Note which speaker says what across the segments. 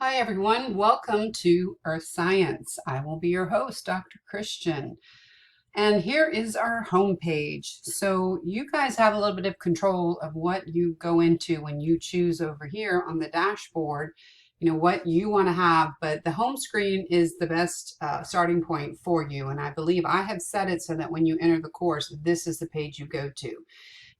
Speaker 1: Hi everyone, welcome to Earth Science. I will be your host, Dr. Christian. And here is our homepage. So you guys have a little bit of control of what you go into when you choose over here on the dashboard, what you want to have, but the home screen is the best starting point for you. And I believe I have set it so that when you enter the course, this is the page you go to.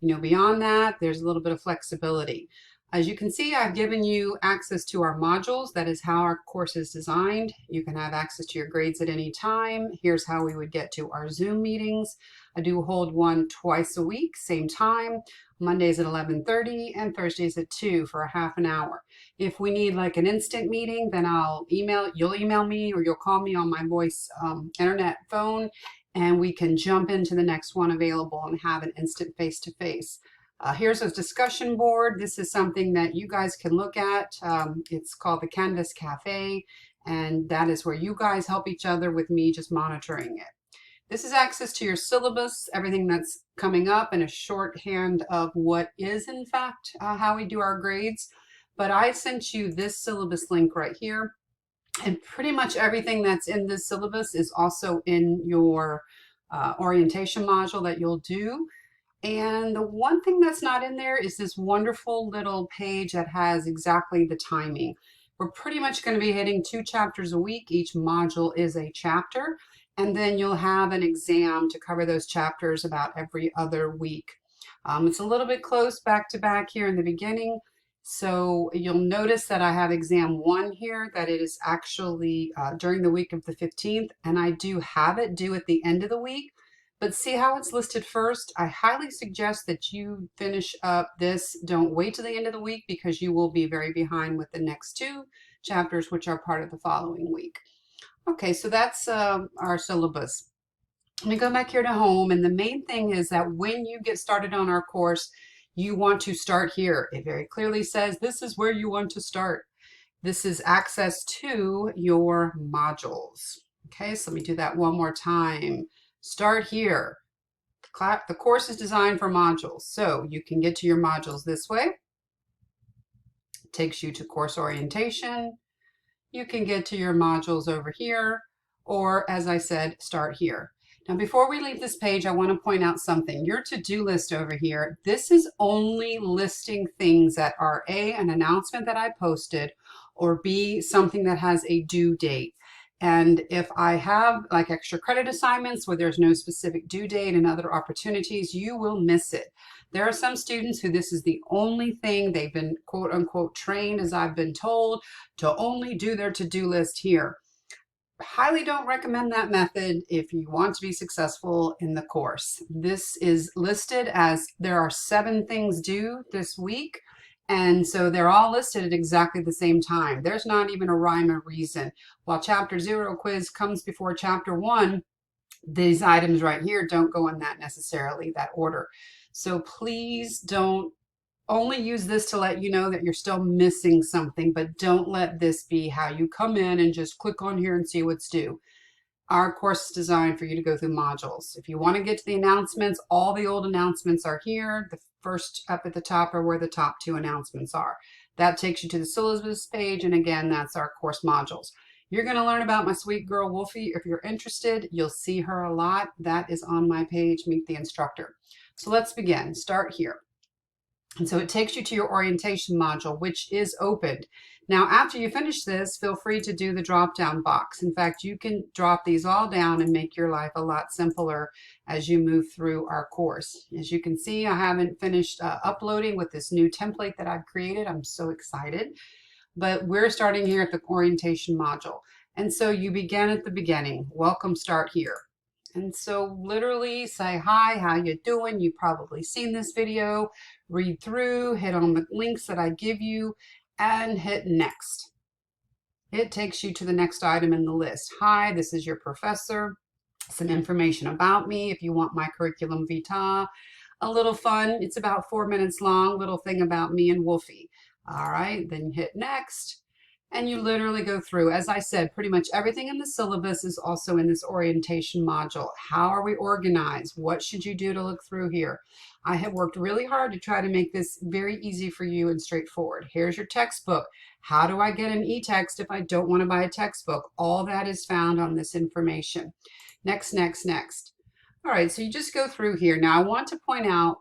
Speaker 1: Beyond that, there's a little bit of flexibility. As you can see, I've given you access to our modules. That is how our course is designed. You can have access to your grades at any time. Here's how we would get to our Zoom meetings. I do hold one twice a week, same time, Mondays at 11:30 and Thursdays at 2 for a half an hour. If we need like an instant meeting, then you'll email me or you'll call me on my voice internet phone, and we can jump into the next one available and have an instant face-to-face. Here's a discussion board. This is something that you guys can look at. It's called the Canvas Cafe, and that is where you guys help each other with me just monitoring it. This is access to your syllabus, everything that's coming up, and a shorthand of what is in fact how we do our grades. But I sent you this syllabus link right here. And pretty much everything that's in this syllabus is also in your orientation module that you'll do. And the one thing that's not in there is this wonderful little page that has exactly the timing. We're pretty much going to be hitting 2 chapters a week. Each module is a chapter. And then you'll have an exam to cover those chapters about every other week. It's a little bit close back to back here in the beginning. So you'll notice that I have exam 1 here, that it is actually during the week of the 15th, and I do have it due at the end of the week. But see how it's listed first? I highly suggest that you finish up this. Don't wait till the end of the week because you will be very behind with the next 2 chapters, which are part of the following week. Okay, so that's our syllabus. Let me go back here to home, and the main thing is that when you get started on our course, you want to start here. It very clearly says this is where you want to start. This is access to your modules. Okay, so let me do that one more time. Start here. The course is designed for modules, so you can get to your modules this way. It takes you to course orientation. You can get to your modules over here, or as I said, start here. Now, before we leave this page, I want to point out something. Your to-do list over here, this is only listing things that are A, an announcement that I posted, or B, something that has a due date. And if I have like extra credit assignments where there's no specific due date and other opportunities, you will miss it. There are some students who this is the only thing they've been quote unquote trained, as I've been told, to only do their to-do list here. Highly don't recommend that method if you want to be successful in the course. This is listed as there are 7 things due this week, and so they're all listed at exactly the same time. There's not even a rhyme or reason. While Chapter 0 quiz comes before Chapter 1, these items right here don't go in that necessarily, that order. So please don't only use this to let you know that you're still missing something, but don't let this be how you come in and just click on here and see what's due. Our course is designed for you to go through modules. If you want to get to the announcements, all the old announcements are here. The first up at the top are where the top 2 announcements are. That takes you to the syllabus page, and again, that's our course modules. You're going to learn about my sweet girl Wolfie. If you're interested, you'll see her a lot. That is on my page, Meet the Instructor. So let's begin. Start here. And so it takes you to your orientation module, which is opened. Now, after you finish this, feel free to do the drop-down box. In fact, you can drop these all down and make your life a lot simpler as you move through our course. As you can see, I haven't finished uploading with this new template that I've created. I'm so excited. But we're starting here at the orientation module. And so you begin at the beginning. Welcome, start here. And so literally say, hi, how you doing? You've probably seen this video. Read through, hit on the links that I give you, and hit next. It takes you to the next item in the list. Hi, this is your professor. Some information about me if you want my curriculum vitae. A little fun. It's about 4 minutes long. Little thing about me and Wolfie. All right, then hit next. And you literally go through, as I said, pretty much everything in the syllabus is also in this orientation module. How are we organized? What should you do to look through here? I have worked really hard to try to make this very easy for you and straightforward. Here's your textbook. How do I get an e-text if I don't want to buy a textbook? All that is found on this information. Next, next, next. All right, so you just go through here. Now I want to point out,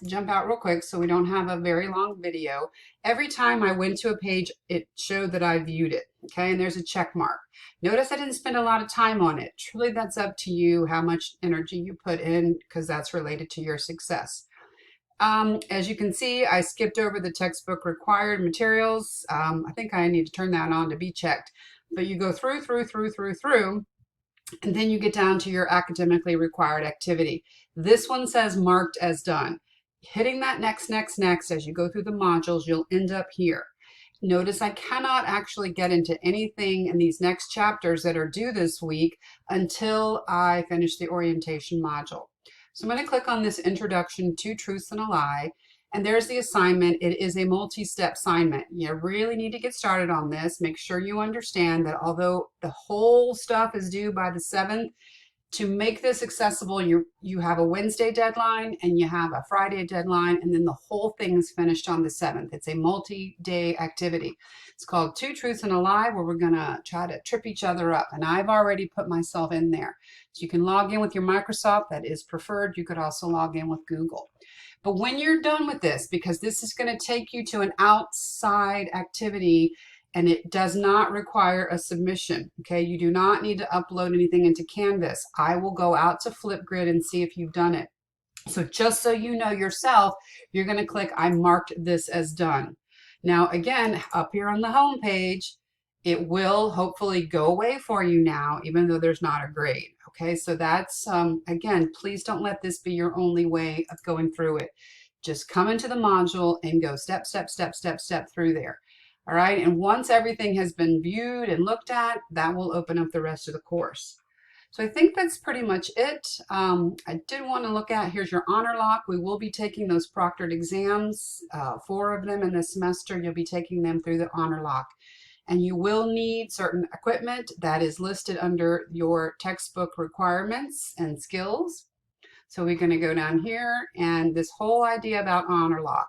Speaker 1: jump out real quick so we don't have a very long video. Every time I went to a page, it showed that I viewed it, okay? And there's a check mark. Notice I didn't spend a lot of time on it. Truly, that's up to you, how much energy you put in, because that's related to your success. As you can see, I skipped over the textbook required materials. I think I need to turn that on to be checked. But you go through, and then you get down to your academically required activity. This one says marked as done. Hitting that next, next, next as you go through the modules, you'll end up here. Notice I cannot actually get into anything in these next chapters that are due this week until I finish the orientation module. So I'm going to click on this Introduction to Truths and a Lie. And there's the assignment. It is a multi-step assignment. You really need to get started on this. Make sure you understand that although the whole stuff is due by the 7th, to make this accessible, you have a Wednesday deadline and you have a Friday deadline, and then the whole thing is finished on the 7th. It's a multi-day activity. It's called Two Truths and a Lie, where we're going to try to trip each other up. And I've already put myself in there. So you can log in with your Microsoft. That is preferred. You could also log in with Google. But when you're done with this, because this is going to take you to an outside activity and it does not require a submission, okay? You do not need to upload anything into Canvas. I will go out to Flipgrid and see if you've done it. So just so you know yourself, you're going to click, I marked this as done. Now, again, up here on the home page, it will hopefully go away for you now, even though there's not a grade. Okay, so that's, again, please don't let this be your only way of going through it. Just come into the module and go step, step, step, step, step through there. All right, and once everything has been viewed and looked at, that will open up the rest of the course. So I think that's pretty much it. I did want to look at, here's your honor lock. We will be taking those proctored exams, 4 of them in this semester. You'll be taking them through the honor lock. And you will need certain equipment that is listed under your textbook requirements and skills. So we're going to go down here, and this whole idea about honor lock.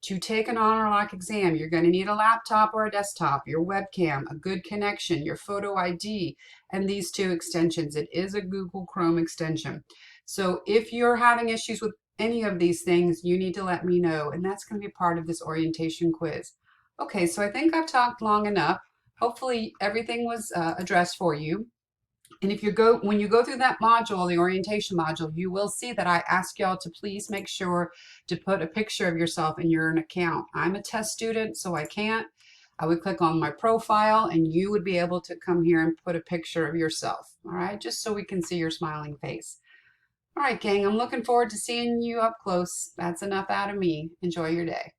Speaker 1: To take an honor lock exam, you're going to need a laptop or a desktop, your webcam, a good connection, your photo ID, and these 2 extensions. It is a Google Chrome extension. So if you're having issues with any of these things, you need to let me know, and that's going to be part of this orientation quiz. Okay, so I think I've talked long enough. Hopefully everything was addressed for you. And if when you go through that module, the orientation module, you will see that I ask y'all to please make sure to put a picture of yourself in your account. I'm a test student, so I can't. I would click on my profile and you would be able to come here and put a picture of yourself. All right, just so we can see your smiling face. All right, gang, I'm looking forward to seeing you up close. That's enough out of me. Enjoy your day.